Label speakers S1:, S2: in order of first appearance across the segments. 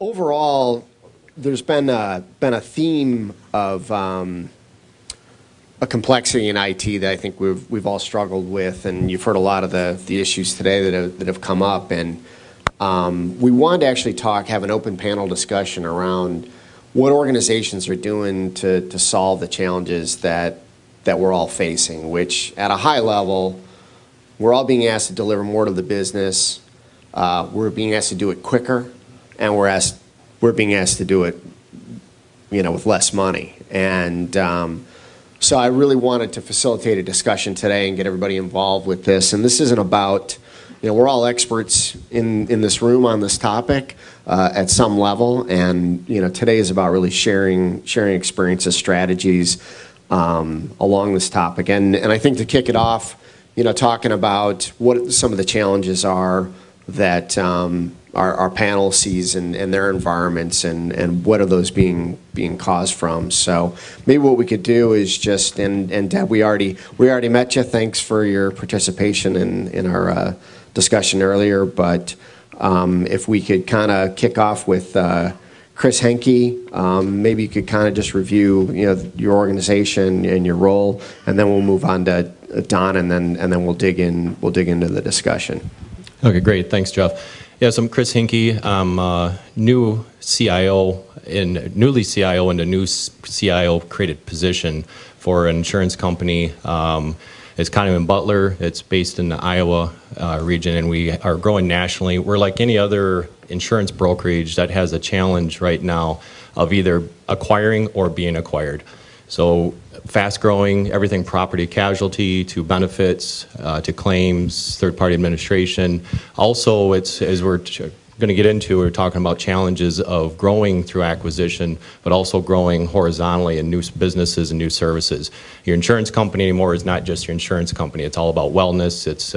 S1: overall, there's been a theme of a complexity in IT that I think we've all struggled with, and you've heard a lot of the issues today that have come up. And we wanted to actually have an open panel discussion around what organizations are doing to solve the challenges that we're all facing, which at a high level, we're all being asked to deliver more to the business. We're being asked to do it quicker, and we're being asked to do it, with less money. And so I really wanted to facilitate a discussion today and get everybody involved with this. And this isn't about, we're all experts in this room on this topic at some level. And, today is about really sharing experiences, strategies along this topic. And I think to kick it off, talking about what some of the challenges are that our panel sees in their environments, and what are those being caused from. So maybe what we could do is just, and Deb, we already met you. Thanks for your participation in our discussion earlier. But if we could kind of kick off with Chris Hueneke, maybe you could kind of just review your organization and your role, and then we'll move on to Don, and then we'll dig into the discussion.
S2: Okay, great. Thanks, Jeff. Yes, I'm Chris Hueneke. I'm newly CIO in a new CIO created position for an insurance company. It's kind of in Butler. It's based in the Iowa region, and we are growing nationally. We're like any other insurance brokerage that has a challenge right now of either acquiring or being acquired. So fast growing, everything property casualty to benefits to claims, third-party administration. Also, it's, as we're going to get into, we're talking about challenges of growing through acquisition, but also growing horizontally in new businesses and new services. Your insurance company anymore is not just your insurance company. It's all about wellness. It's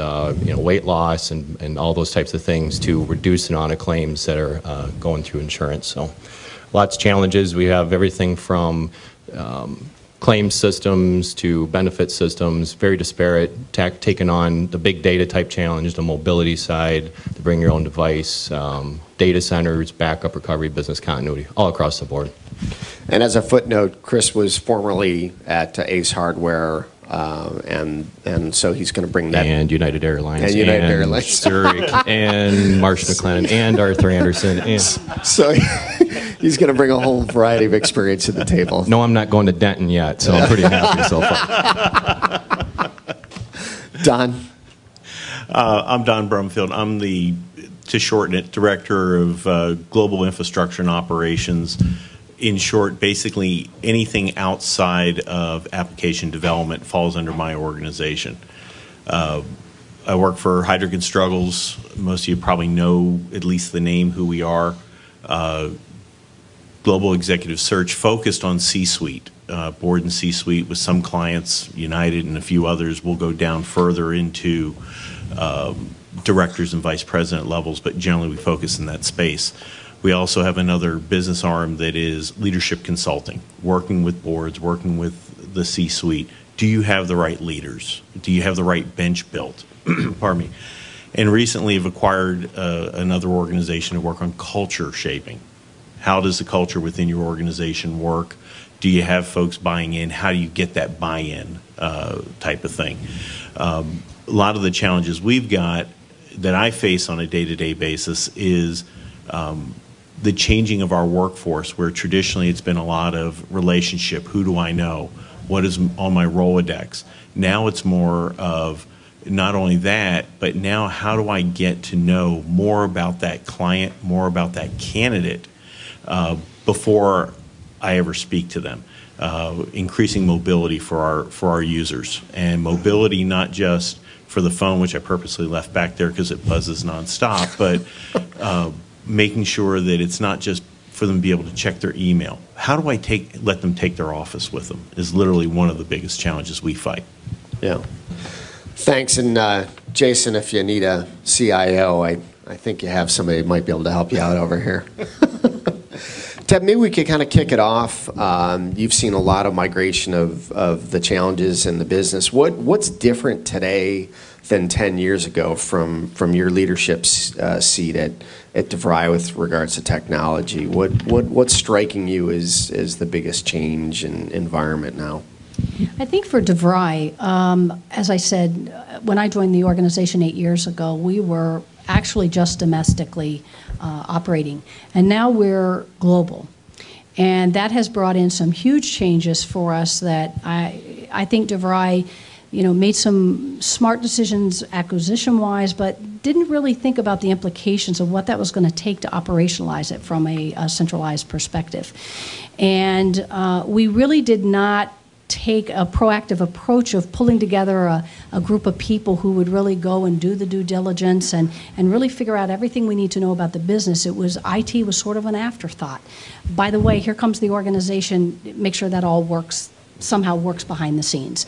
S2: weight loss and all those types of things to reduce the amount of claims that are going through insurance. So lots of challenges. We have everything from claim systems to benefit systems, very disparate, taking on the big data type challenge, the mobility side, to bring your own device, data centers, backup recovery, business continuity, all across the board.
S1: And as a footnote, Chris was formerly at Ace Hardware, and so he's going to bring that.
S2: And United Airlines.
S1: And United Airlines.
S2: Zurich, and Marsh McLennan, and Arthur Anderson. And
S1: so he's going to bring a whole variety of experience to the table.
S2: No, I'm not going to Denton yet, so I'm pretty happy so far.
S1: Don?
S3: I'm Don Brumfield. I'm to shorten it, Director of Global Infrastructure and Operations. In short, basically anything outside of application development falls under my organization. I work for Heidrick & Struggles. Most of you probably know at least the name, who we are. Global executive search focused on C-suite, board and C-suite with some clients, United and a few others. We'll go down further into directors and vice president levels, but generally we focus in that space. We also have another business arm that is leadership consulting, working with boards, working with the C-suite. Do you have the right leaders? Do you have the right bench built? Pardon me. And recently have acquired another organization to work on culture shaping. How does the culture within your organization work? Do you have folks buying in? How do you get that buy-in type of thing? A lot of the challenges we've got that I face on a day-to-day basis is the changing of our workforce, where traditionally it's been a lot of relationship. Who do I know? What is on my Rolodex? Now it's more of not only that, but now how do I get to know more about that client, more about that candidate before I ever speak to them? Increasing mobility for our users, and mobility not just for the phone, which I purposely left back there because it buzzes nonstop, but making sure that it's not just for them to be able to check their email. How do I let them take their office with them is literally one of the biggest challenges we fight.
S1: Yeah. Thanks. And Jason, if you need a CIO, I think you have somebody that might be able to help you out over here. Deb, maybe we could kind of kick it off. You've seen a lot of migration of the challenges in the business. What's different today than 10 years ago from your leadership seat at DeVry with regards to technology? What's striking you as the biggest change in environment now?
S4: I think for DeVry, as I said, when I joined the organization 8 years ago, we were actually just domestically operating, and now we're global. And that has brought in some huge changes for us that I think DeVry, made some smart decisions acquisition-wise, but didn't really think about the implications of what that was going to take to operationalize it from a centralized perspective. And we really did not take a proactive approach of pulling together a group of people who would really go and do the due diligence and really figure out everything we need to know about the business. IT was sort of an afterthought. By the way, here comes the organization, make sure that all somehow works behind the scenes.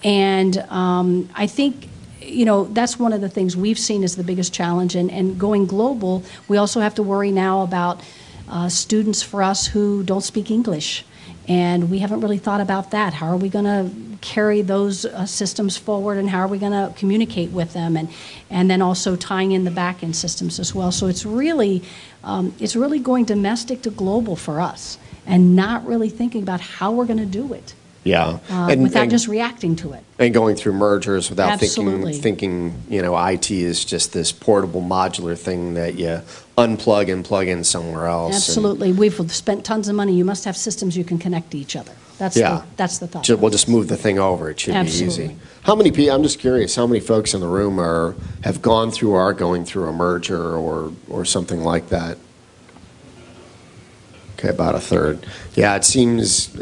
S4: And I think that's one of the things we've seen as the biggest challenge. And going global, we also have to worry now about students for us who don't speak English. And we haven't really thought about that. How are we going to carry those systems forward, and how are we going to communicate with them, and then also tying in the back-end systems as well. So it's really going domestic to global for us, and not really thinking about how we're going to do it.
S1: Yeah,
S4: without just reacting to it.
S1: And going through mergers without
S4: Absolutely.
S1: thinking, IT is just this portable modular thing that you unplug and plug in somewhere else.
S4: Absolutely. We've spent tons of money. You must have systems you can connect to each other. That's the thought.
S1: We'll just move the thing over. It should
S4: Absolutely.
S1: be easy. How many people? I'm just curious. How many folks in the room have gone through or are going through a merger or something like that? Okay, about a third. Yeah, it seems.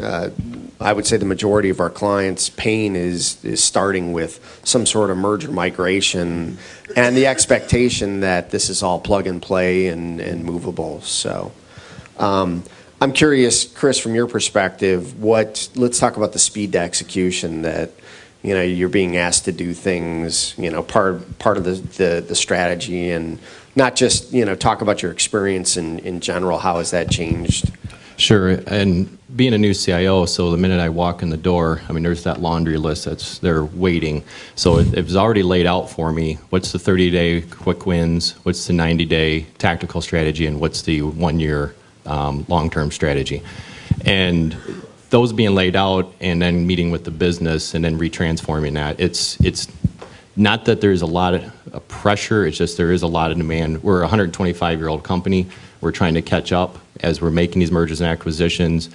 S1: I would say the majority of our clients' pain is starting with some sort of merger migration and the expectation that this is all plug and play and movable. So I'm curious, Chris, from your perspective, let's talk about the speed to execution that you're being asked to do things, part of the strategy, and not just talk about your experience in general. How has that changed?
S2: Sure, and being a new CIO, so the minute I walk in the door, there's that laundry list they're waiting. So it was already laid out for me. What's the 30-day quick wins? What's the 90-day tactical strategy? And what's the 1-year long-term strategy? And those being laid out, and then meeting with the business, and then retransforming that. It's not that there's a lot of pressure. It's just there is a lot of demand. We're a 125-year-old company. We're trying to catch up as we're making these mergers and acquisitions.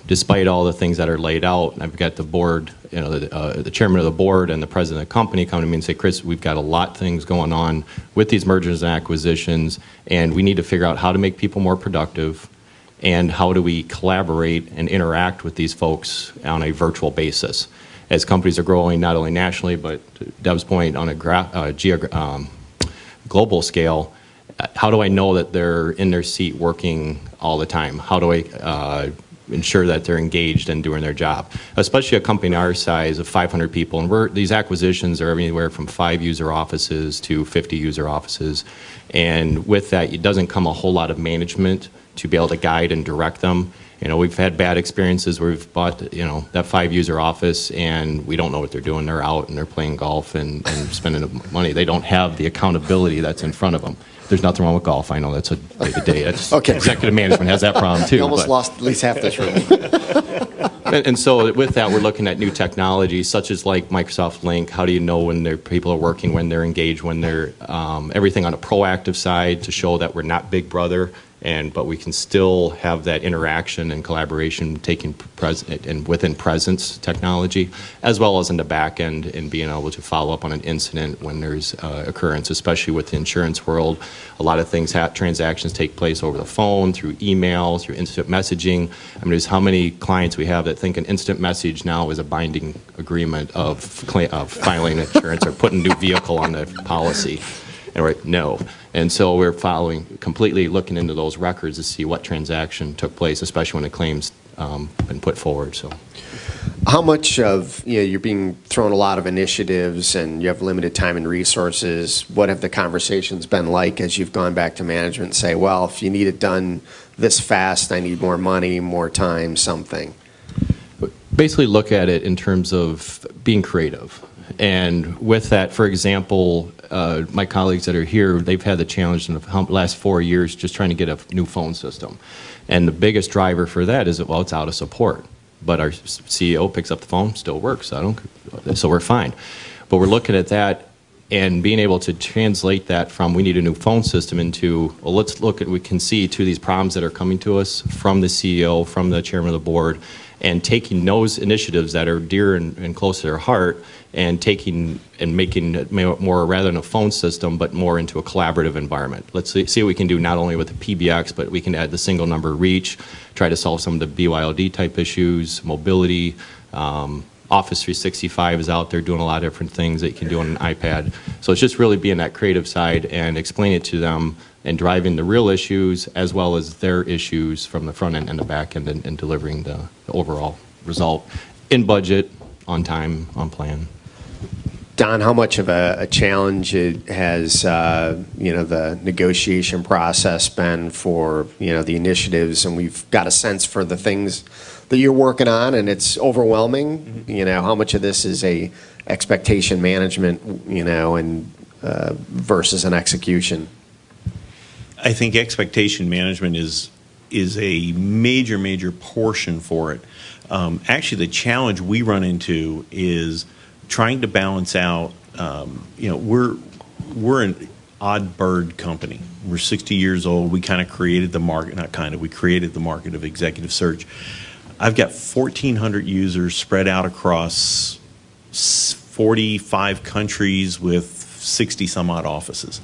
S2: Despite all the things that are laid out, I've got the board, the chairman of the board and the president of the company come to me and say, Chris, we've got a lot of things going on with these mergers and acquisitions, and we need to figure out how to make people more productive, and how do we collaborate and interact with these folks on a virtual basis. As companies are growing, not only nationally, but to Deb's point, on a global scale, how do I know that they're in their seat working all the time? How do I ensure that they're engaged and doing their job? Especially a company our size of 500 people, and these acquisitions are anywhere from 5 user offices to 50 user offices. And with that, it doesn't come a whole lot of management to be able to guide and direct them. We've had bad experiences where we've bought, that 5 user office, and we don't know what they're doing. They're out and they're playing golf and spending the money. They don't have the accountability that's in front of them. There's nothing wrong with golf. I know that's a day-to-day. Okay. Executive management has that problem too.
S1: You almost lost at least half this room.
S2: and so with that, we're looking at new technologies such as like Microsoft Link. How do you know when people are working, when they're engaged, when they're everything on a proactive side to show that we're not Big Brother, but we can still have that interaction and collaboration taking and within presence technology, as well as in the back end, and being able to follow up on an incident when there's occurrence, especially with the insurance world. A lot of things, transactions take place over the phone, through email, through instant messaging. there's how many clients we have that think an instant message now is a binding agreement of filing insurance or putting a new vehicle on the policy. And we're like, no. And so we're completely looking into those records to see what transaction took place, especially when a claim's been put forward. So,
S1: How much of, you're being thrown a lot of initiatives and you have limited time and resources. What have the conversations been like as you've gone back to management and say, well, if you need it done this fast, I need more money, more time, something?
S2: Basically look at it in terms of being creative. And with that, for example, my colleagues that are here, they've had the challenge in the last 4 years just trying to get a new phone system. And the biggest driver for that is that, well, it's out of support. But our CEO picks up the phone, still works, so we're fine. But we're looking at that and being able to translate that from we need a new phone system into, well, let's look at, we can see to these problems that are coming to us from the CEO, from the chairman of the board, and taking those initiatives that are dear and close to their heart and taking and making it more, rather than a phone system, but more into a collaborative environment. Let's see what we can do not only with the PBX, but we can add the single number reach, try to solve some of the BYOD type issues, mobility. Office 365 is out there doing a lot of different things that you can do on an iPad. So it's just really being that creative side and explaining it to them and driving the real issues as well as their issues from the front end and the back end and delivering the overall result in budget, on time, on plan.
S1: Don, how much of a challenge has the negotiation process been for the initiatives? And we've got a sense for the things that you're working on, and it's overwhelming. How much of this is a expectation management, and versus an execution?
S3: I think expectation management is a major portion for it. Actually, the challenge we run into is trying to balance out. We're an odd bird company. We're 60 years old. We kind of created the market. Not kind of. We created the market of executive search. I've got 1,400 users spread out across 45 countries with 60 some odd offices.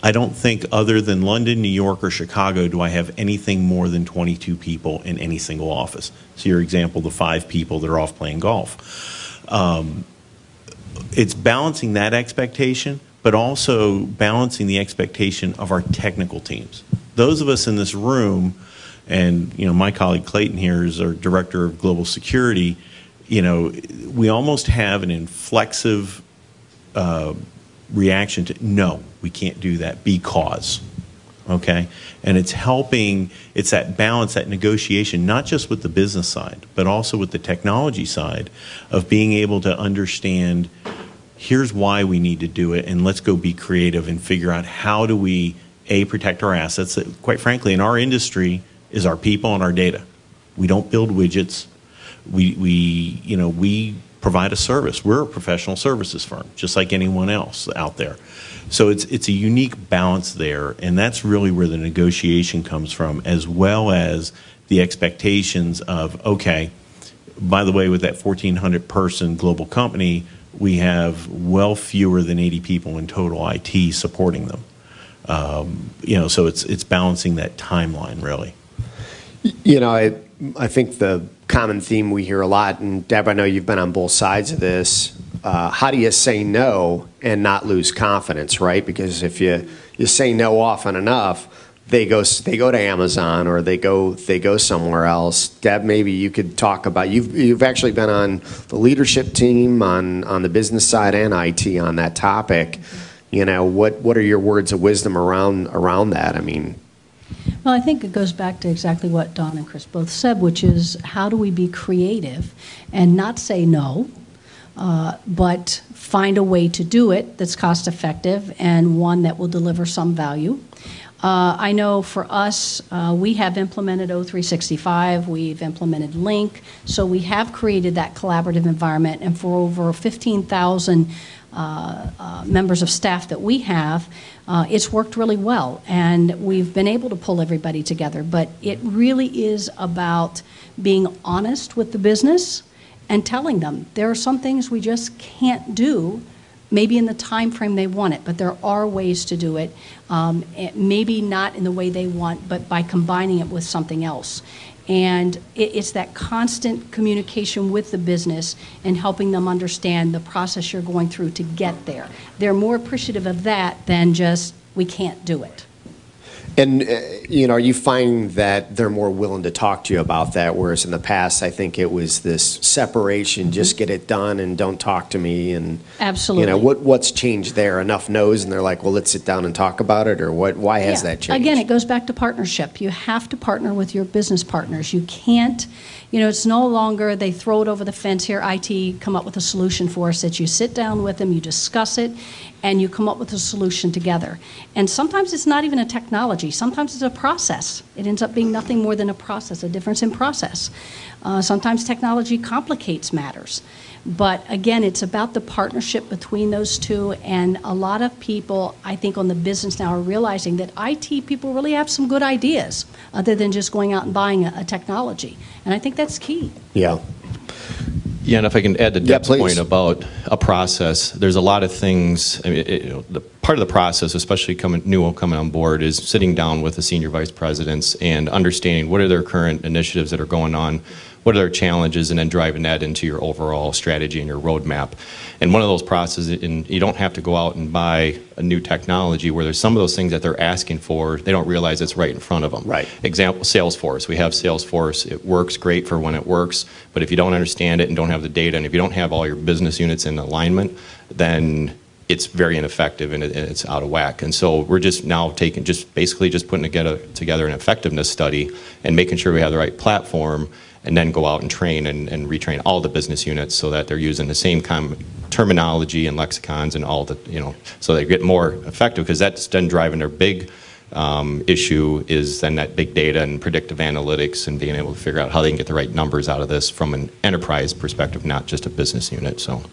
S3: I don't think other than London, New York, or Chicago do I have anything more than 22 people in any single office. So your example, the 5 people that are off playing golf. It's balancing that expectation, but also balancing the expectation of our technical teams. Those of us in this room, and my colleague Clayton here is our director of global security, we almost have an inflexive reaction to, no, we can't do that because, okay? And it's helping, it's that balance, that negotiation, not just with the business side, but also with the technology side of being able to understand, here's why we need to do it, and let's go be creative and figure out how do we, A, protect our assets. That, quite frankly, in our industry, is our people and our data. We don't build widgets. We provide a service. We're a professional services firm, just like anyone else out there. So it's a unique balance there, and that's really where the negotiation comes from, as well as the expectations of, okay, by the way, with that 1,400 person global company, we have well fewer than 80 people in total IT supporting them. So it's balancing that timeline, really.
S1: I think the common theme we hear a lot, and Deb, I know you've been on both sides of this, how do you say no and not lose confidence, right? Because if you say no often enough, they go to Amazon or they go somewhere else. Deb, maybe you could talk about, you've actually been on the leadership team on the business side and IT on that topic. What are your words of wisdom around that? I mean,
S4: well, I think it goes back to exactly what Don and Chris both said, which is how do we be creative and not say no, but find a way to do it that's cost effective and one that will deliver some value. I know for us, we have implemented O365, we've implemented Link, so we have created that collaborative environment, and for over 15,000 members of staff that we have, it's worked really well, and we've been able to pull everybody together. But it really is about being honest with the business and telling them there are some things we just can't do, maybe in the time frame they want it, but there are ways to do it, maybe not in the way they want, but by combining it with something else. And it's that constant communication with the business and helping them understand the process you're going through to get there. They're more appreciative of that than just, we can't do it.
S1: And, are you finding that they're more willing to talk to you about that, whereas in the past, I think it was this separation, just get it done and don't talk to me, and
S4: Absolutely.
S1: what's changed there? Enough knows, and they're like, well, let's sit down and talk about it, or what? Why has that changed?
S4: Again, it goes back to partnership. You have to partner with your business partners. You can't, it's no longer they throw it over the fence here, IT, come up with a solution for us. That you sit down with them, you discuss it, and you come up with a solution together. And sometimes it's not even a technology. Sometimes it's a process. It ends up being nothing more than a process, a difference in process. Sometimes technology complicates matters. But again, it's about the partnership between those two, and a lot of people, I think, on the business now are realizing that IT people really have some good ideas other than just going out and buying a technology. And I think that's key.
S1: Yeah.
S2: Yeah, and if I can add to Deb's
S1: please.
S2: point about a process, there's a lot of things. I mean, the part of the process, especially coming on board, is sitting down with the senior vice presidents and understanding what are their current initiatives that are going on, what are their challenges, and then driving that into your overall strategy and your roadmap. And one of those processes, and you don't have to go out and buy a new technology where there's some of those things that they're asking for, they don't realize it's right in front of them.
S1: Right.
S2: Example, Salesforce. We have Salesforce. It works great for when it works, but if you don't understand it and don't have the data, and if you don't have all your business units in alignment, then it's very ineffective and it's out of whack. And so we're just now basically putting together an effectiveness study and making sure we have the right platform, and then go out and train and retrain all the business units so that they're using the same terminology and lexicons and all the, so they get more effective, because that's then driving their big issue is then that big data and predictive analytics and being able to figure out how they can get the right numbers out of this from an enterprise perspective, not just a business unit. So,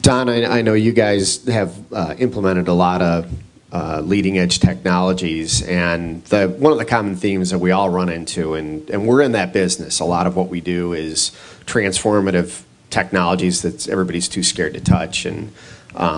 S1: Don, I know you guys have implemented a lot of leading edge technologies, and one of the common themes that we all run into, and we're in that business, a lot of what we do is transformative technologies that everybody's too scared to touch, and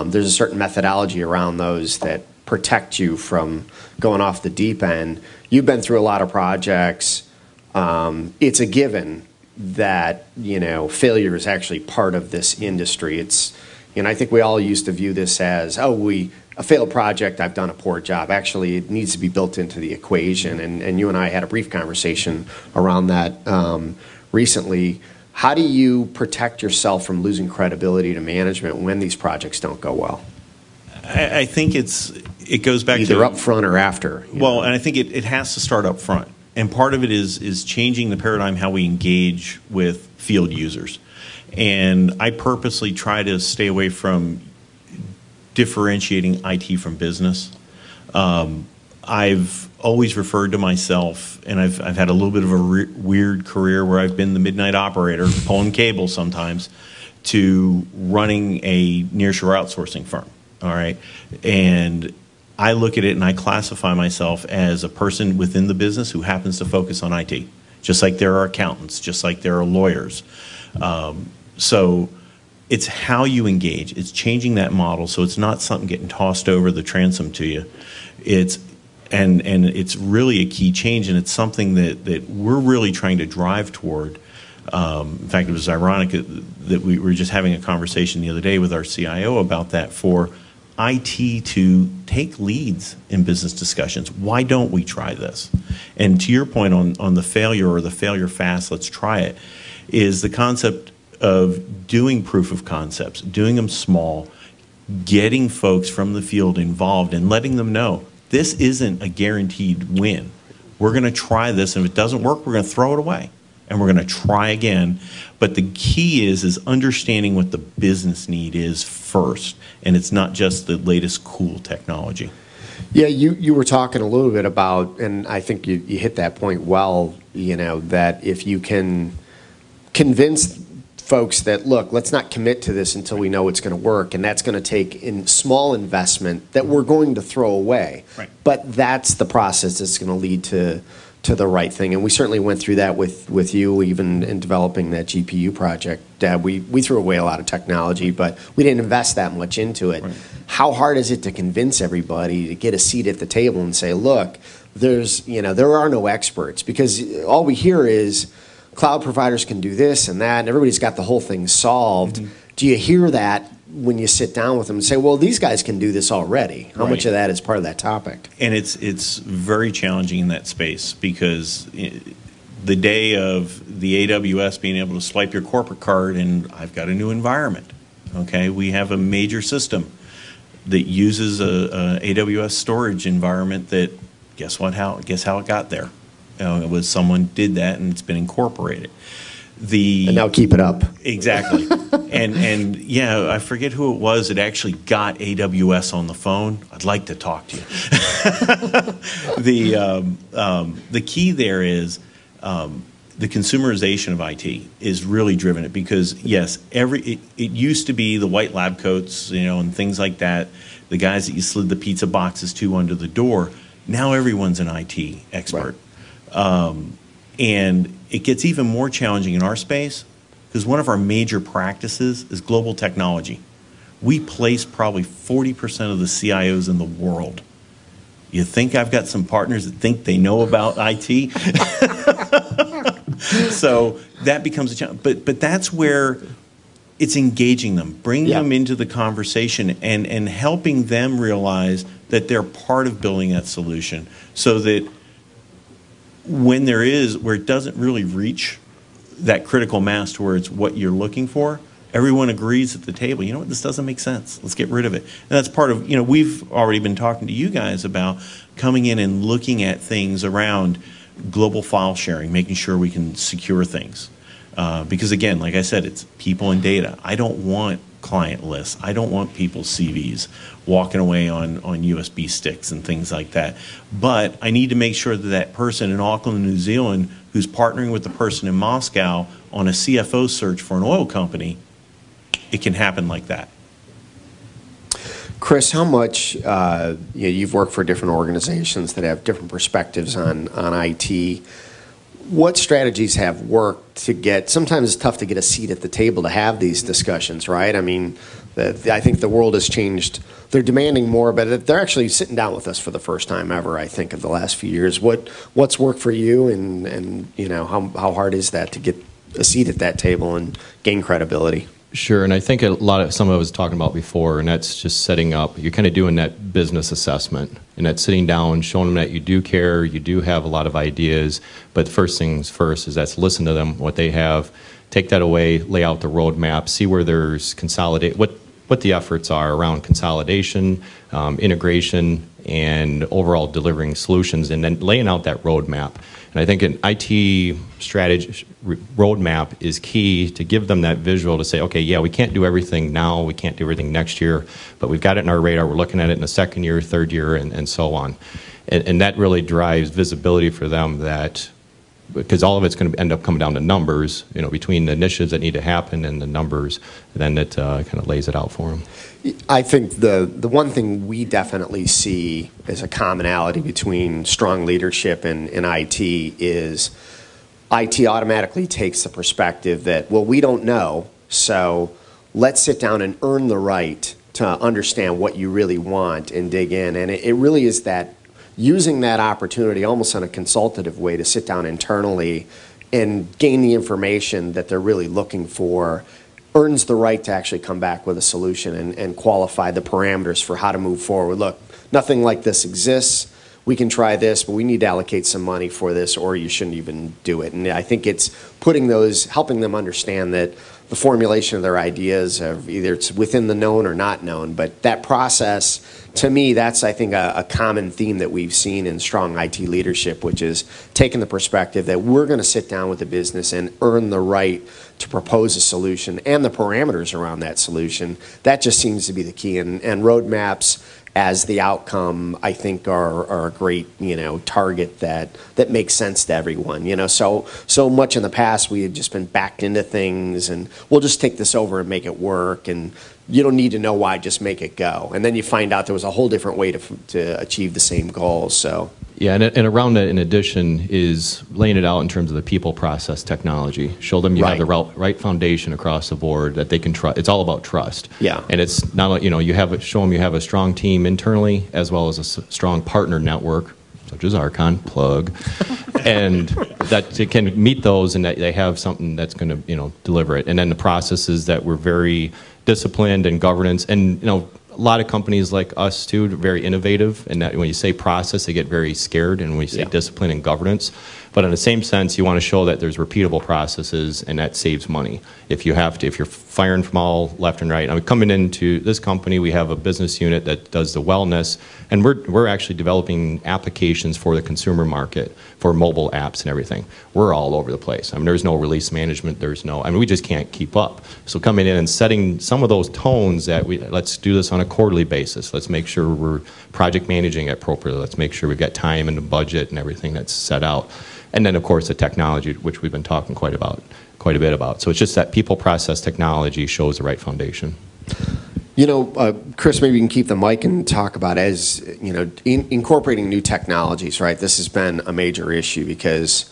S1: there's a certain methodology around those that protect you from going off the deep end. You've been through a lot of projects. It's a given that failure is actually part of this industry. I think we all used to view this as, a failed project, I've done a poor job. Actually, it needs to be built into the equation, and you and I had a brief conversation around that recently. How do you protect yourself from losing credibility to management when these projects don't go well?
S3: I think it goes back
S1: either
S3: to
S1: up front or after.
S3: Well, and I think it has to start up front. And part of it is changing the paradigm how we engage with field users. And I purposely try to stay away from differentiating IT from business. I've always referred to myself, and I've had a little bit of a weird career where I've been the midnight operator, pulling cable sometimes, to running a nearshore outsourcing firm. All right, and I look at it and I classify myself as a person within the business who happens to focus on IT, just like there are accountants, just like there are lawyers. So it's how you engage. It's changing that model so it's not something getting tossed over the transom to you. And it's really a key change, and it's something that we're really trying to drive toward. In fact, it was ironic that we were just having a conversation the other day with our CIO about that, for IT to take leads in business discussions. Why don't we try this? And to your point on the failure, or the failure fast, let's try it, is the concept of doing proof of concepts, doing them small, getting folks from the field involved and letting them know this isn't a guaranteed win. We're going to try this, and if it doesn't work, we're going to throw it away, and we're going to try again. But the key is understanding what the business need is first, and it's not just the latest cool technology.
S1: Yeah, you were talking a little bit about, and I think you hit that point well, that if you can convince folks that, look, let's not commit to this until we know it's going to work, and that's going to take in small investment that we're going to throw away.
S3: Right.
S1: But that's the process that's going to lead to the right thing. And we certainly went through that with you, even in developing that GPU project. Deb, we threw away a lot of technology, but we didn't invest that much into it. Right. How hard is it to convince everybody to get a seat at the table and say, look, there are no experts? Because all we hear is cloud providers can do this and that, and everybody's got the whole thing solved. Mm-hmm. Do you hear that when you sit down with them and say, well, these guys can do this already? How much
S3: Right.
S1: of that is part of that topic?
S3: And it's very challenging in that space because the day of the AWS being able to swipe your corporate card and I've got a new environment, okay? We have a major system that uses a AWS storage environment that, guess how it got there? It was someone did that and it's been incorporated.
S1: And now keep it up.
S3: Exactly. and yeah, I forget who it was that actually got AWS on the phone. I'd like to talk to you. The key there is the consumerization of IT is really driven it because yes, it used to be the white lab coats, and things like that, the guys that you slid the pizza boxes to under the door. Now everyone's an IT expert. Right. And it gets even more challenging in our space because one of our major practices is global technology. We place probably 40% of the CIOs in the world. You think I've got some partners that think they know about IT? So that becomes a challenge. But that's where it's engaging them, bringing them into the conversation and helping them realize that they're part of building that solution so that when where it doesn't really reach that critical mass towards what you're looking for, everyone agrees at the table, you know what, this doesn't make sense. Let's get rid of it. And that's part of, we've already been talking to you guys about coming in and looking at things around global file sharing, making sure we can secure things. Because again, like I said, it's people and data. I don't want client lists. I don't want people's CVs walking away on USB sticks and things like that. But I need to make sure that that person in Auckland, New Zealand, who's partnering with the person in Moscow on a CFO search for an oil company, it can happen like that.
S1: Chris, how much, you've worked for different organizations that have different perspectives on IT. What strategies have worked to get, sometimes it's tough to get a seat at the table to have these discussions, right? I mean, I think the world has changed. They're demanding more, but they're actually sitting down with us for the first time ever, I think, of the last few years. What's worked for you and how hard is that to get a seat at that table and gain credibility?
S2: Sure, and I think some of it was talking about before, and that's just setting up. You're kind of doing that business assessment, and that's sitting down, showing them that you do care, you do have a lot of ideas, but first things first is that's listen to them, what they have, take that away, lay out the roadmap, see where there's what the efforts are around consolidation, integration, and overall delivering solutions, and then laying out that roadmap. And I think an IT strategy roadmap is key to give them that visual to say, okay, yeah, we can't do everything now, we can't do everything next year, but we've got it in our radar, we're looking at it in the second year, third year, and so on. And that really drives visibility for them because all of it's going to end up coming down to numbers, between the initiatives that need to happen and the numbers, then it kind of lays it out for them.
S1: I think the one thing we definitely see as a commonality between strong leadership and IT is IT automatically takes the perspective that, well, we don't know, so let's sit down and earn the right to understand what you really want and dig in. And it really is that using that opportunity almost in a consultative way to sit down internally and gain the information that they're really looking for earns the right to actually come back with a solution and qualify the parameters for how to move forward. Look, nothing like this exists. We can try this, but we need to allocate some money for this, or you shouldn't even do it. And I think it's helping them understand that the formulation of their ideas, either it's within the known or not known, but that process, to me, that's, I think, a common theme that we've seen in strong IT leadership, which is taking the perspective that we're going to sit down with the business and earn the right to propose a solution and the parameters around that solution. That just seems to be the key. And roadmaps as the outcome, I think, are a great, target that makes sense to everyone. So much in the past we had just been backed into things, and we'll just take this over and make it work, and you don't need to know why, just make it go. And then you find out there was a whole different way to achieve the same goals. So. Yeah,
S2: and around that, in addition, is laying it out in terms of the people, process, technology. Show them you have the right foundation across the board that they can trust. It's all about trust.
S1: Yeah, and
S2: it's not show them you have a strong team internally as well as a strong partner network, such as RKON, plug, and that they can meet those and that they have something that's going to deliver it. And then the processes that we're very disciplined and governance. And, a lot of companies like us, too, are very innovative. And that when you say process, they get very scared. And when you say discipline and governance. But in the same sense, you want to show that there's repeatable processes, and that saves money. If you're firing from all left and right. I'm coming into this company, we have a business unit that does the wellness, and we're actually developing applications for the consumer market, for mobile apps and everything. We're all over the place. I mean, there's no release management, we just can't keep up. So coming in and setting some of those tones that let's do this on a quarterly basis. Let's make sure we're project managing it appropriately. Let's make sure we've got time and the budget and everything that's set out. And then, of course, the technology, which we've been talking quite a bit about. So it's just that people process technology shows the right foundation.
S1: Chris, maybe you can keep the mic and talk about incorporating new technologies, right? This has been a major issue because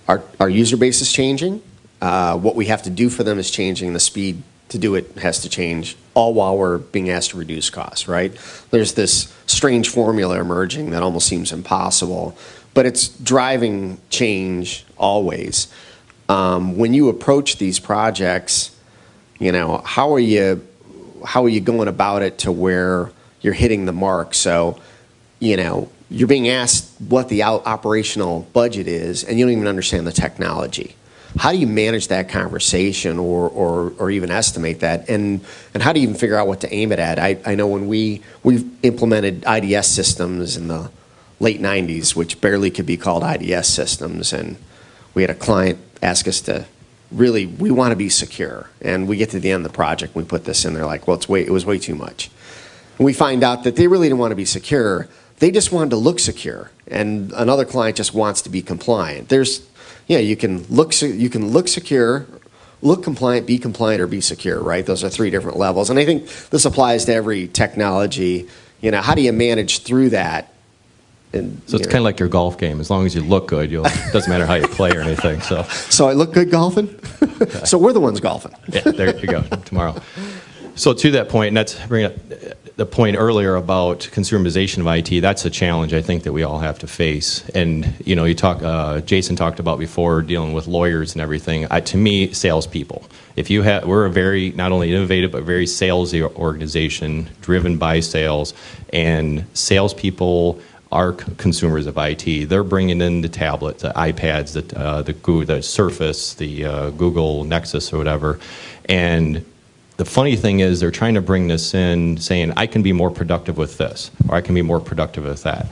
S1: our user base is changing. What we have to do for them is changing. The speed to do it has to change, all while we're being asked to reduce costs, right? There's this strange formula emerging that almost seems impossible. But it's driving change always. When you approach these projects, how are you going about it to where you're hitting the mark? So, you're being asked what the operational budget is, and you don't even understand the technology. How do you manage that conversation, or even estimate that, and how do you even figure out what to aim it at? I know when we've implemented IDS systems in the late 90s, which barely could be called IDS systems, and we had a client ask us to we want to be secure, and we get to the end of the project, we put this in, they're like, well, it was way too much. And we find out that they really didn't want to be secure, they just wanted to look secure, and another client just wants to be compliant. You can look secure, look compliant, be compliant, or be secure, right? Those are 3 different levels, and I think this applies to every technology. How do you manage through that?
S2: So it's kind of like your golf game. As long as you look good, it doesn't matter how you play or anything.
S1: So I look good golfing? So we're the ones golfing.
S2: Yeah, there you go, tomorrow. So to that point, and that's bringing up the point earlier about consumerization of IT, that's a challenge I think that we all have to face. And, Jason talked about before dealing with lawyers and everything. To me, salespeople. We're a very, not only innovative, but very salesy organization, driven by sales, and salespeople are consumers of IT. They're bringing in the tablet, the iPads, the Surface, the Google Nexus or whatever. And the funny thing is they're trying to bring this in saying, I can be more productive with this, or I can be more productive with that.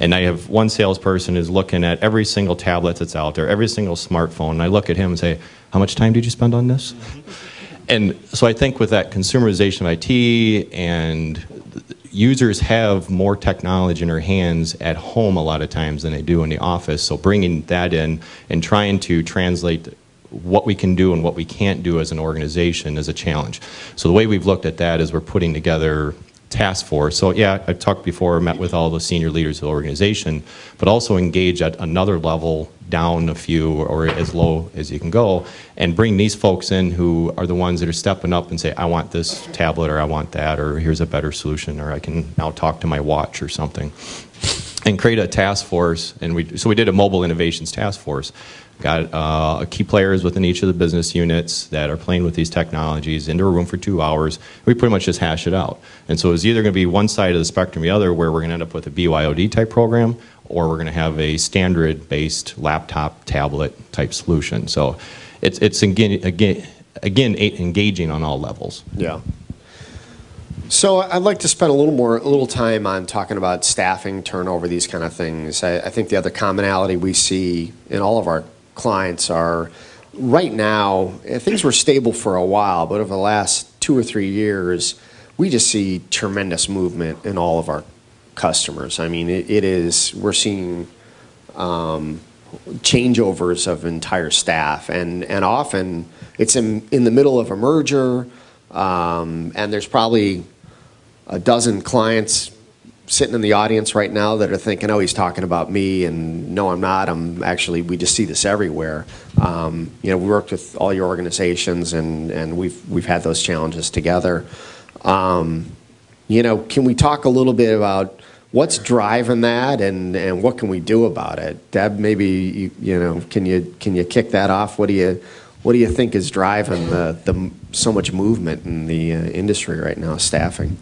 S2: And I have one salesperson who's looking at every single tablet that's out there, every single smartphone, and I look at him and say, how much time did you spend on this? And so I think with that consumerization of IT, and users have more technology in their hands at home a lot of times than they do in the office. So bringing that in and trying to translate what we can do and what we can't do as an organization is a challenge. So the way we've looked at that is we're putting together task force. So yeah, I talked before, met with all the senior leaders of the organization, but also engage at another level down a few or as low as you can go, and bring these folks in who are the ones that are stepping up and say, I want this tablet, or I want that, or here's a better solution, or I can now talk to my watch or something, and create a task force. And we did a mobile innovations task force. Got key players within each of the business units that are playing with these technologies into a room for 2 hours. We pretty much just hash it out. And so it's either going to be one side of the spectrum or the other, where we're going to end up with a BYOD type program, or we're going to have a standard-based laptop, tablet type solution. So it's again engaging on all levels.
S1: Yeah. So I'd like to spend a little time on talking about staffing, turnover, these kind of things. I think the other commonality we see in all of our clients are, right now, things were stable for a while, but over the last 2 or 3 years, we just see tremendous movement in all of our customers. I mean, we're seeing changeovers of entire staff, and often it's in the middle of a merger, and there's probably a dozen clients sitting in the audience right now that are thinking, oh, he's talking about me, and no, I'm not. We just see this everywhere. We worked with all your organizations, and we've had those challenges together. Can we talk a little bit about what's driving that, and what can we do about it? Deb, maybe can you kick that off? What do What do you think is driving the so much movement in the industry right now, staffing?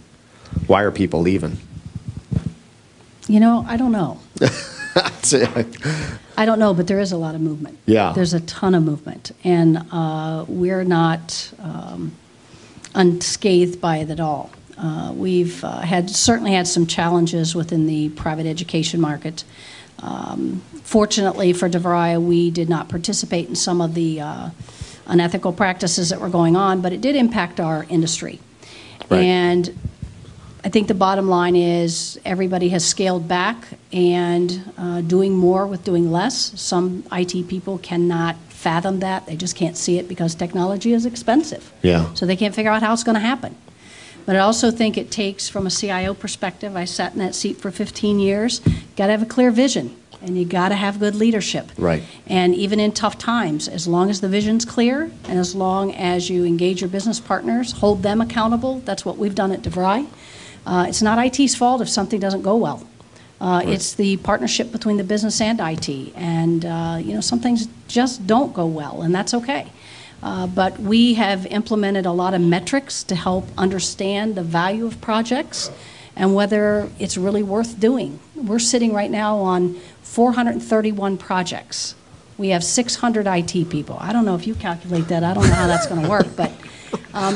S1: Why are people leaving?
S4: You know, I don't know.
S1: That's it.
S4: I don't know, but there is a lot of movement.
S1: Yeah.
S4: There's a ton of movement. And we're not unscathed by it at all. We've certainly had some challenges within the private education market. Fortunately for DeVry, we did not participate in some of the unethical practices that were going on, but it did impact our industry.
S1: Right.
S4: And I think the bottom line is everybody has scaled back and doing more with doing less. Some IT people cannot fathom that. They just can't see it because technology is expensive.
S1: Yeah.
S4: So they can't figure out how it's going to happen. But I also think it takes, from a CIO perspective, I sat in that seat for 15 years, got to have a clear vision, and you got to have good leadership.
S1: Right.
S4: And even in tough times, as long as the vision's clear and as long as you engage your business partners, hold them accountable, that's what we've done at DeVry. It's not IT's fault if something doesn't go well. It's the partnership between the business and IT. And, you know, some things just don't go well, and that's okay. But we have implemented a lot of metrics to help understand the value of projects and whether it's really worth doing. We're sitting right now on 431 projects. We have 600 IT people. I don't know if you calculate that. I don't know how that's going to work. But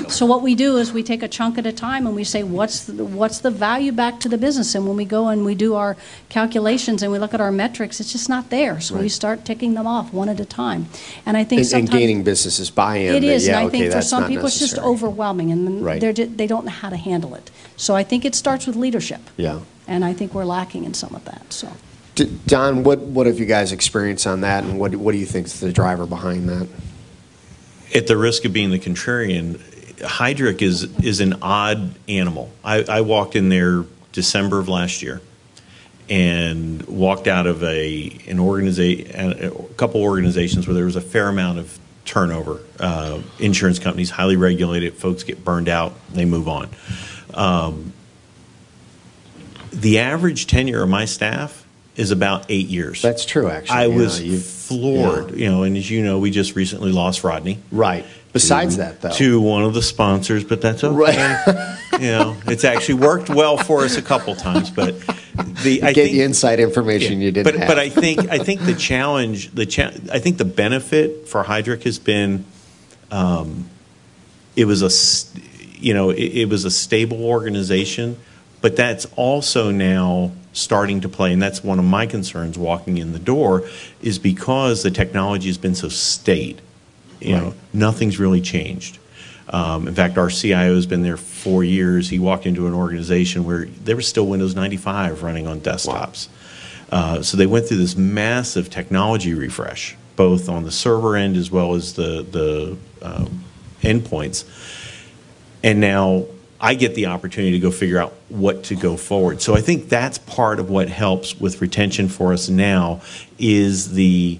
S4: so what we do is we take a chunk at a time and we say, what's the value back to the business? And when we go and we do our calculations and we look at our metrics, it's just not there. So we start ticking them off one at a time. And I think sometimes...
S1: And gaining businesses buy-in.
S4: It is,
S1: yeah,
S4: and I think
S1: okay,
S4: for some people it's just
S1: necessary.
S4: overwhelming, and they don't know how to handle it. So I think it starts with leadership.
S1: Yeah.
S4: And I think we're lacking in some of that. So.
S1: Don, what have you guys experienced on that, and what do you think is the driver behind that?
S3: At the risk of being the contrarian, Heidrick is an odd animal. I walked in there December of last year and walked out of a couple organizations where there was a fair amount of turnover. Insurance companies, highly regulated, folks get burned out, they move on. The average tenure of my staff is about 8 years.
S1: That's true, actually.
S3: I was floored,
S1: yeah.
S3: you know, and as you know, we just recently lost Rodney.
S1: Right. Besides that, though.
S3: To one of the sponsors, but that's okay.
S1: Right.
S3: You know, it's actually worked well for us a couple times, but
S1: I think you inside information you didn't have.
S3: But I think the challenge, I think the benefit for Heidrick has been, it was a stable organization, but that's also now starting to play, and that's one of my concerns walking in the door, is because the technology has been so staid. You know, nothing's really changed. In fact, our CIO has been there 4 years. He walked into an organization where there was still Windows 95 running on desktops. Wow. So they went through this massive technology refresh, both on the server end as well as the endpoints. And now I get the opportunity to go figure out what to go forward. So I think that's part of what helps with retention for us now is the,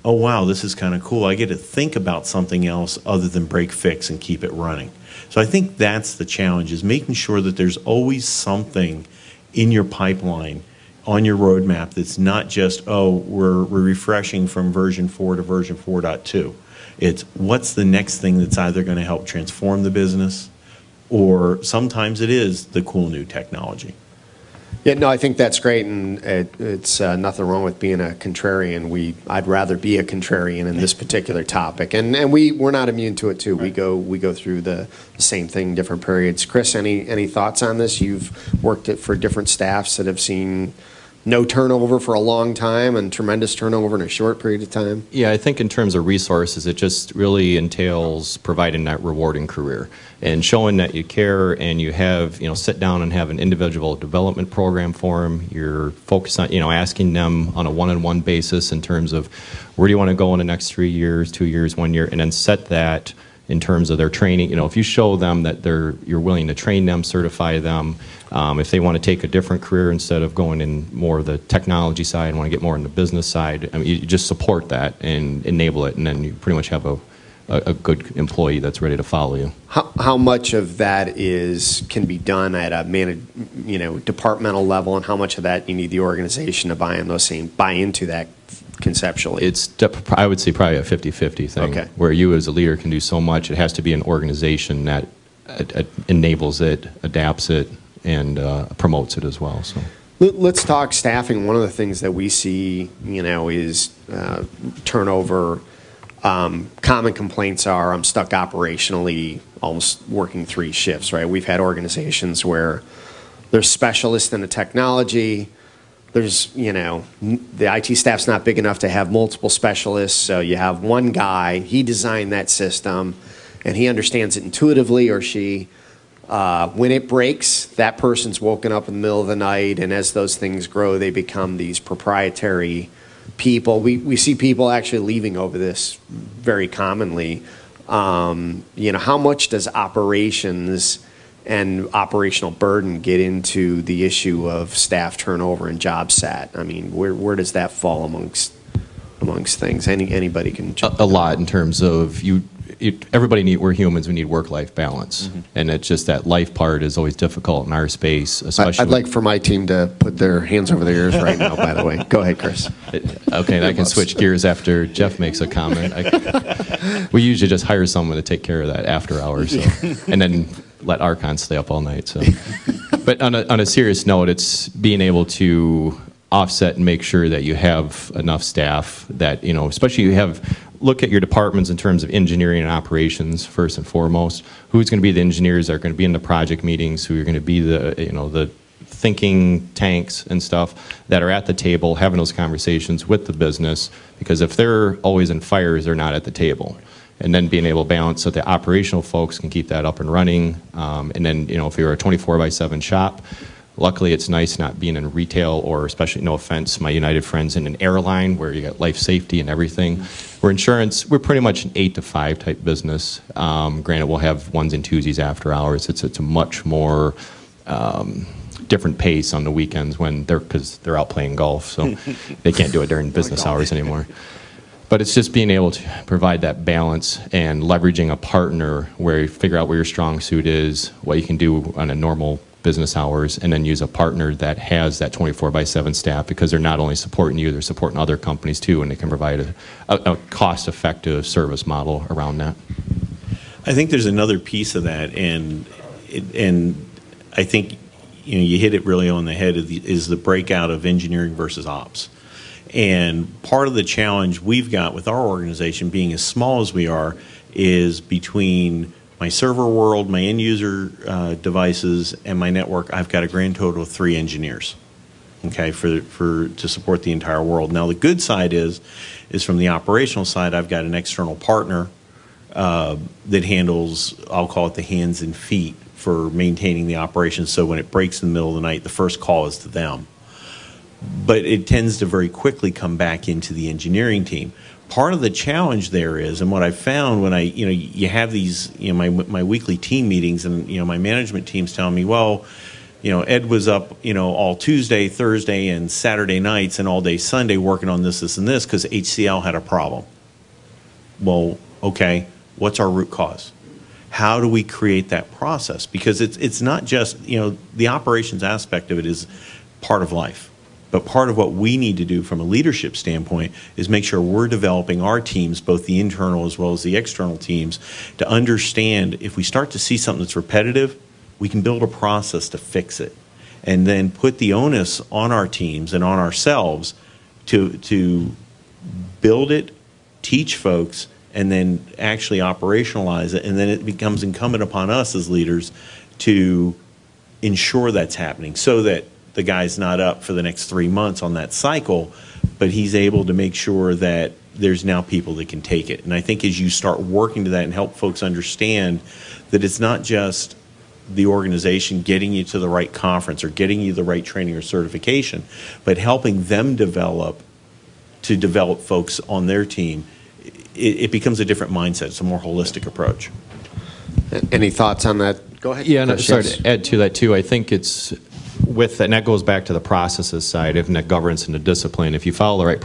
S3: oh, wow, this is kind of cool. I get to think about something else other than break, fix, and keep it running. So I think that's the challenge, is making sure that there's always something in your pipeline, on your roadmap, that's not just, oh, we're refreshing from version 4 to version 4.2. It's what's the next thing that's either going to help transform the business, or sometimes it is the cool new technology.
S1: Yeah, no, I think that's great, and it's nothing wrong with being a contrarian. I'd rather be a contrarian in this particular topic, and we're not immune to it too. Right. We go through the same thing, different periods. Chris, any thoughts on this? You've worked for different staffs that have seen no turnover for a long time and tremendous turnover in a short period of time.
S2: Yeah, I think in terms of resources, it just really entails providing that rewarding career and showing that you care and you have, sit down and have an individual development program for them. You're focused on, asking them on a one-on-one basis in terms of where do you want to go in the next 3 years, 2 years, 1 year, and then set that in terms of their training. If you show them that you're willing to train them, certify them, if they want to take a different career instead of going in more of the technology side and want to get more in the business side, you just support that and enable it, and then you pretty much have a good employee that's ready to follow you.
S1: How much of that can be done at a departmental level, and how much of that you need the organization to buy into that conceptually?
S2: I would say probably a 50-50 thing.
S1: Okay.
S2: Where you as a leader can do so much. It has to be an organization that enables it, adapts it, and promotes it as well. So.
S1: Let's talk staffing. One of the things that we see, is turnover. Common complaints are, I'm stuck operationally, almost working 3 shifts, right? We've had organizations where there's specialists in the technology. There's, the IT staff's not big enough to have multiple specialists, so you have one guy, he designed that system, and he understands it intuitively, or she. When it breaks, that person's woken up in the middle of the night, and as those things grow, they become these proprietary people. We see people actually leaving over this very commonly. How much does operations and operational burden get into the issue of staff turnover and job sat? I mean, where does that fall amongst things? Anybody can jump
S2: a lot in terms of we're humans, we need work-life balance. Mm-hmm. And it's just that life part is always difficult in our space, especially.
S1: I'd like for my team to put their hands over their ears right now, by the way. Go ahead, Chris.
S2: Okay, and I can switch gears after Jeff makes a comment. We usually just hire someone to take care of that after hours, and then let RKON stay up all night. So, but on a serious note, it's being able to offset and make sure that you have enough staff that, especially look at your departments in terms of engineering and operations first and foremost. Who's going to be the engineers that are going to be in the project meetings? Who are going to be the thinking tanks and stuff that are at the table having those conversations with the business? Because if they're always in fires, they're not at the table. And then being able to balance so the operational folks can keep that up and running. And then if you're a 24/7 shop. Luckily, it's nice not being in retail, or especially, no offense, my United friends, in an airline where you got life safety and everything. We're insurance, we're pretty much an 8 to 5 type business. Granted, we'll have ones and twosies after hours. It's a much more different pace on the weekends because they're out playing golf, so they can't do it during business hours anymore. But it's just being able to provide that balance and leveraging a partner where you figure out where your strong suit is, what you can do on a normal business hours, and then use a partner that has that 24/7 staff, because they're not only supporting you, they're supporting other companies too, and they can provide a cost-effective service model around that.
S3: I think there's another piece of that, and I think you hit it really on the head, is the breakout of engineering versus ops. And part of the challenge we've got with our organization, being as small as we are, is between my server world, my end user devices, and my network. I've got a grand total of 3 engineers, okay, to support the entire world. Now the good side is from the operational side, I've got an external partner that handles, I'll call it the hands and feet, for maintaining the operation. So when it breaks in the middle of the night, the first call is to them. But it tends to very quickly come back into the engineering team. Part of the challenge there is, and what I found when you have these, my weekly team meetings, and my management team's telling me, well, Ed was up, all Tuesday, Thursday, and Saturday nights, and all day Sunday working on this, and this, because HCL had a problem. Well, okay, what's our root cause? How do we create that process? Because it's not just, the operations aspect of it is part of life. But part of what we need to do from a leadership standpoint is make sure we're developing our teams, both the internal as well as the external teams, to understand if we start to see something that's repetitive, we can build a process to fix it. And then put the onus on our teams and on ourselves to build it, teach folks, and then actually operationalize it. And then it becomes incumbent upon us as leaders to ensure that's happening, so that the guy's not up for the next 3 months on that cycle, but he's able to make sure that there's now people that can take it. And I think as you start working to that and help folks understand that it's not just the organization getting you to the right conference or getting you the right training or certification, but helping them develop folks on their team, it becomes a different mindset. It's a more holistic approach.
S1: Any thoughts on that? Go ahead.
S2: Yeah, and sorry to add to that too. I think it's with, and that goes back to the processes side, and the governance and the discipline. If you follow the right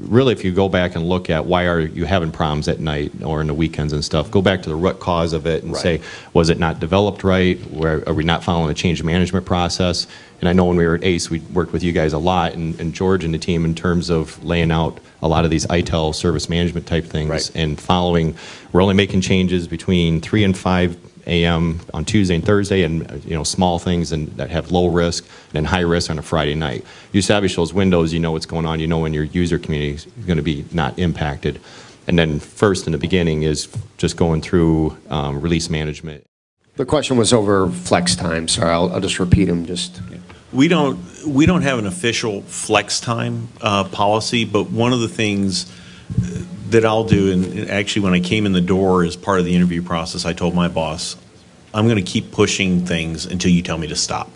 S2: really, if you go back and look at why are you having problems at night or in the weekends and stuff, go back to the root cause of it and say, was it not developed right? Are we not following a change management process? And I know when we were at ACE, we worked with you guys a lot, and George and the team in terms of laying out a lot of these ITEL service management type things and following. We're only making changes between 3 and 5 a.m. on Tuesday and Thursday, and small things and that have low risk and high risk on a Friday night. You establish those windows, you know what's going on, you know when your user community is going to be not impacted. And then first in the beginning is just going through release management.
S1: The question was over flex time. Sorry, I'll just repeat them.
S3: We don't have an official flex time policy, but one of the things that I'll do, and actually when I came in the door as part of the interview process, I told my boss, I'm going to keep pushing things until you tell me to stop.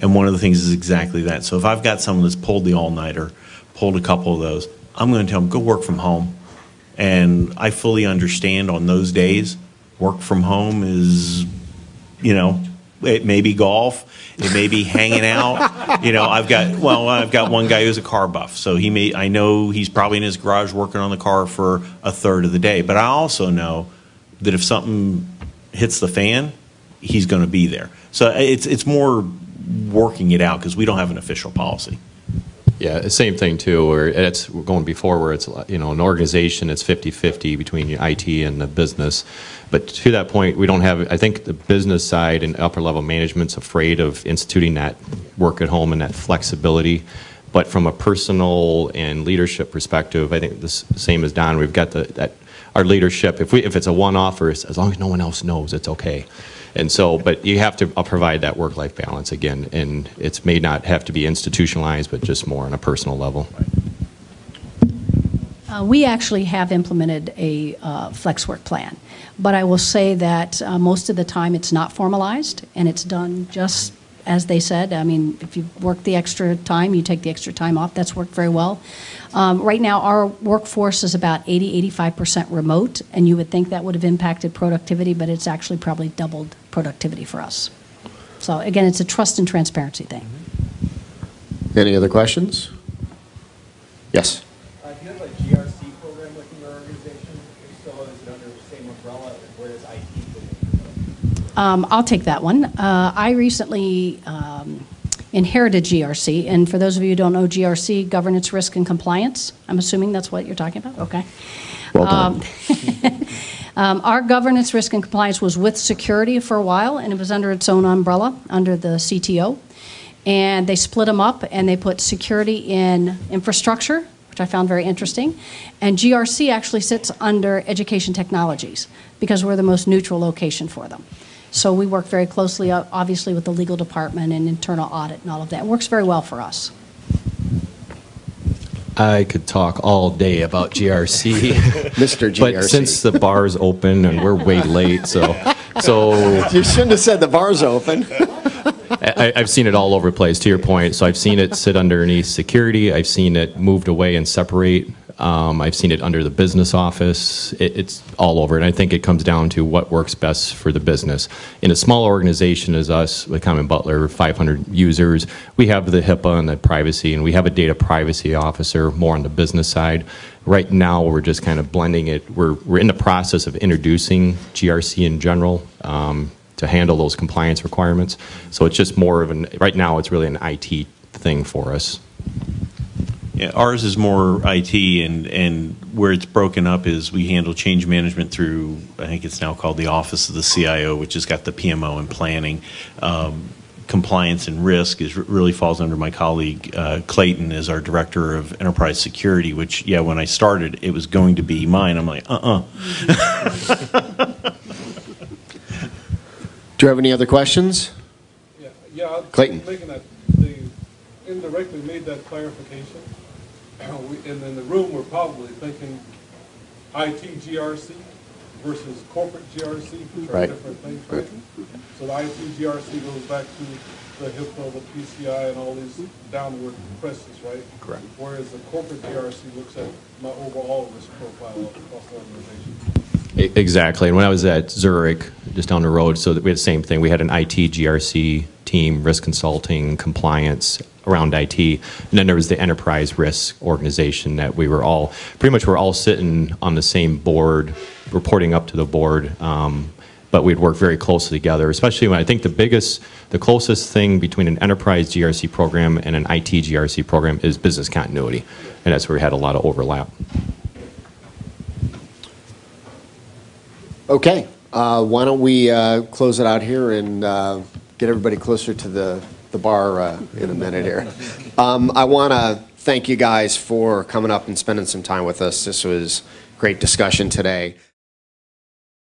S3: And one of the things is exactly that. So if I've got someone that's pulled the all-nighter, pulled a couple of those, I'm going to tell them, go work from home. And I fully understand on those days, work from home is, it may be golf, it may be hanging out. I've got one guy who's a car buff, so I know he's probably in his garage working on the car for a third of the day. But I also know that if something hits the fan, he's going to be there. So it's more working it out because we don't have an official policy.
S2: Yeah, same thing too, where it's going before where it's, an organization, it's 50-50 between your IT and the business. But to that point, we don't have, I think the business side and upper level management's afraid of instituting that work at home and that flexibility. But from a personal and leadership perspective, I think the same as Don, we've got our leadership, if it's a one-off or as long as no one else knows, it's okay. And so, but you have to provide that work-life balance again, and it may not have to be institutionalized, but just more on a personal level.
S4: We actually have implemented a flex work plan, but I will say that most of the time it's not formalized, and it's done just as they said. I mean, if you work the extra time, you take the extra time off. That's worked very well. Right now, our workforce is about 80-85% remote, and you would think that would have impacted productivity, but it's actually probably doubled productivity for us. So again, it's a trust and transparency thing.
S1: Any other questions? Yes.
S5: Do you have a GRC program within your organization? If so, is it under the same umbrella, and where does IT fit in?
S4: I'll take that one. I recently inherited GRC, and for those of you who don't know GRC, governance, risk, and compliance. I'm assuming that's what you're talking about? Okay.
S1: Well done.
S4: Our governance, risk, and compliance was with security for a while, and it was under its own umbrella, under the CTO. And they split them up, and they put security in infrastructure, which I found very interesting. And GRC actually sits under education technologies, because we're the most neutral location for them. So we work very closely, obviously, with the legal department and internal audit and all of that. It works very well for us.
S2: I could talk all day about GRC.
S1: Mr. GRC.
S2: But since the bar's open and we're way late, so
S1: you shouldn't have said the bar's open.
S2: I've seen it all over the place, to your point. So I've seen it sit underneath security. I've seen it moved away and separate. I've seen it under the business office. It's all over. And I think it comes down to what works best for the business. In a small organization as us, with Common Butler, 500 users, we have the HIPAA and the privacy, and we have a data privacy officer more on the business side. Right now, we're just kind of blending it. We're in the process of introducing GRC in general to handle those compliance requirements. So it's just more of right now it's really an IT thing for us.
S3: Yeah, ours is more IT, and where it's broken up is we handle change management through, I think it's now called the Office of the CIO, which has got the PMO and planning. Compliance and risk really falls under my colleague Clayton as our Director of Enterprise Security, which, yeah, when I started, it was going to be mine. I'm like,
S1: Do you have any other questions?
S5: Yeah,
S1: Clayton.
S5: Making that, they indirectly made that clarification. And in the room, we're probably thinking IT GRC versus corporate GRC, which are different things, right? So the IT GRC goes back to the HIPAA, the PCI, and all these downward presses, right?
S1: Correct.
S5: Whereas the corporate GRC looks at my overall risk profile across the organization.
S2: Exactly. And when I was at Zurich, just down the road, so that we had the same thing. We had an IT GRC team, risk consulting, compliance, around IT. And then there was the enterprise risk organization that we were all, pretty much we're all sitting on the same board, reporting up to the board. But we'd work very closely together, especially when I think the closest thing between an enterprise GRC program and an IT GRC program is business continuity. And that's where we had a lot of overlap.
S1: Okay, why don't we close it out here and get everybody closer to the bar in a minute here. I want to thank you guys for coming up and spending some time with us. This was great discussion today.